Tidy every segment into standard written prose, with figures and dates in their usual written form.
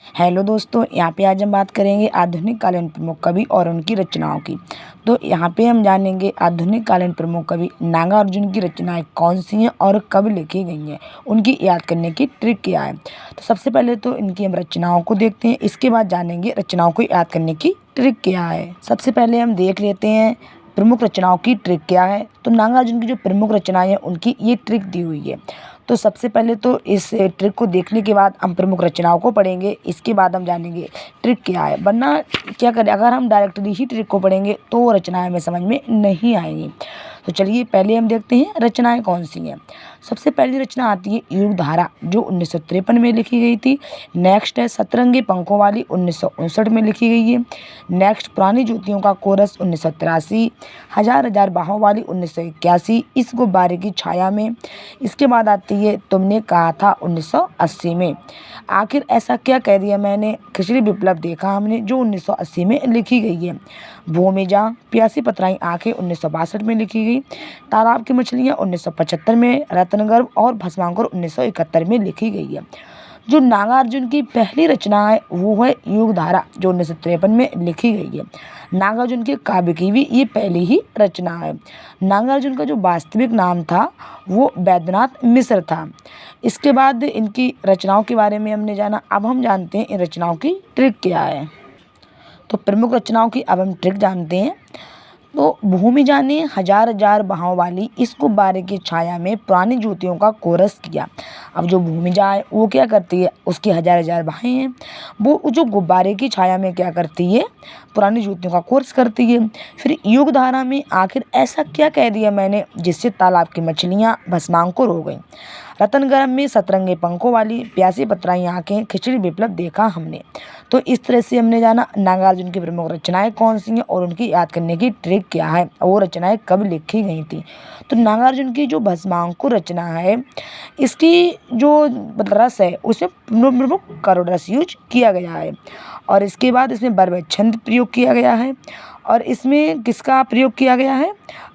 Hello दोस्तों, यहाँ पे आज हम बात करेंगे आधुनिक कालीन प्रमुख कवि और उनकी रचनाओं की। तो यहाँ पे हम जानेंगे आधुनिक कालीन प्रमुख कवि नागार्जुन की रचनाएं कौन सी हैं और कब लिखी गई हैं, उनकी याद करने की ट्रिक क्या है। तो सबसे पहले तो इनकी हम रचनाओं को देखते हैं, इसके बाद जानेंगे रचनाओं को याद करने की ट्रिक क्या है। सबसे पहले हम देख लेते हैं प्रमुख रचनाओं की ट्रिक क्या है। तो नागार्जुन की जो प्रमुख रचनाएं हैं उनकी ये ट्रिक दी हुई है। तो सबसे पहले तो इस ट्रिक को देखने के बाद हम प्रमुख रचनाओं को पढ़ेंगे, इसके बाद हम जानेंगे ट्रिक क्या है। वरना क्या करें, अगर हम डायरेक्टली ही ट्रिक को पढ़ेंगे तो वो रचनाएं हमें समझ में नहीं आएंगी। तो चलिए पहले हम देखते हैं रचनाएं कौन सी हैं। सबसे पहली रचना आती है युगधारा, जो 1953 में लिखी गई थी। नेक्स्ट है सतरंगी पंखों वाली, 1959 में लिखी गई है। नेक्स्ट पुरानी जूतियों का कोरस, 1983। हजार हजार बाहों वाली, 1981, इस गुब्बारे की छाया में। इसके बाद आती है तुमने कहा था, 1980 में। आखिर ऐसा क्या कह दिया मैंने, खिचड़ी विप्लव देखा हमने, जो 1980 में लिखी गई है। भूमिजा, प्यासी पतराई आंखें, 1962 में लिखी गई। तालाब की मछलियाँ, 1975 में। रत्नगर्भ और भस्मांकुर, 1971 में लिखी गई है। जो नागार्जुन की पहली रचना है वो है युगधारा, जो 1953 में लिखी गई है। नागार्जुन के काव्य की भी ये पहली ही रचना है। नागार्जुन का जो वास्तविक नाम था वो वैद्यनाथ मिश्र था। इसके बाद इनकी रचनाओं के बारे में हमने जाना। अब हम जानते हैं इन रचनाओं की ट्रिक क्या है। तो प्रमुख रचनाओं की अब हम ट्रिक जानते हैं। तो भूमिजा ने हजार हजार बहाव वाली इस गुब्बारे की छाया में पुरानी जूतियों का कोरस किया। अब जो भूमिजा है वो क्या करती है, उसकी हजार हजार बाहें हैं, वो जो गुब्बारे की छाया में क्या करती है, पुरानी जूतियों का कोरस करती है। फिर युगधारा में आखिर ऐसा क्या कह दिया मैंने जिससे तालाब की मछलियाँ भस्मांकुर हो गईं। रतनगर्भ में सतरंगे पंखों वाली, प्यासी पतराई आंखें, खिचड़ी विप्लव देखा हमने। तो इस तरह से हमने जाना नागार्जुन की प्रमुख रचनाएं कौन सी हैं और उनकी याद करने की ट्रिक क्या है, और वो रचनाएं कब लिखी गई थी। तो नागार्जुन की जो भस्मांकुर रचना है, इसकी जो रस है उसमें प्रमुख करुण रस यूज किया गया है। और इसके बाद इसमें बर्बर छंद प्रयोग किया गया है। और इसमें किसका प्रयोग किया गया है,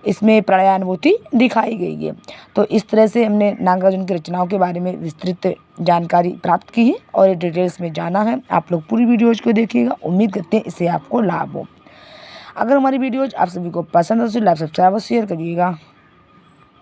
इसमें प्रणयानुभूति दिखाई गई है। तो इस तरह से हमने नागार्जुन की रचनाओं के बारे में विस्तृत जानकारी प्राप्त की है और ये डिटेल्स में जाना है। आप लोग पूरी वीडियोज़ को देखिएगा, उम्मीद करते हैं इससे आपको लाभ हो। अगर हमारी वीडियोज़ आप सभी को पसंद हो तो लाइक सब्सक्राइब और शेयर करिएगा।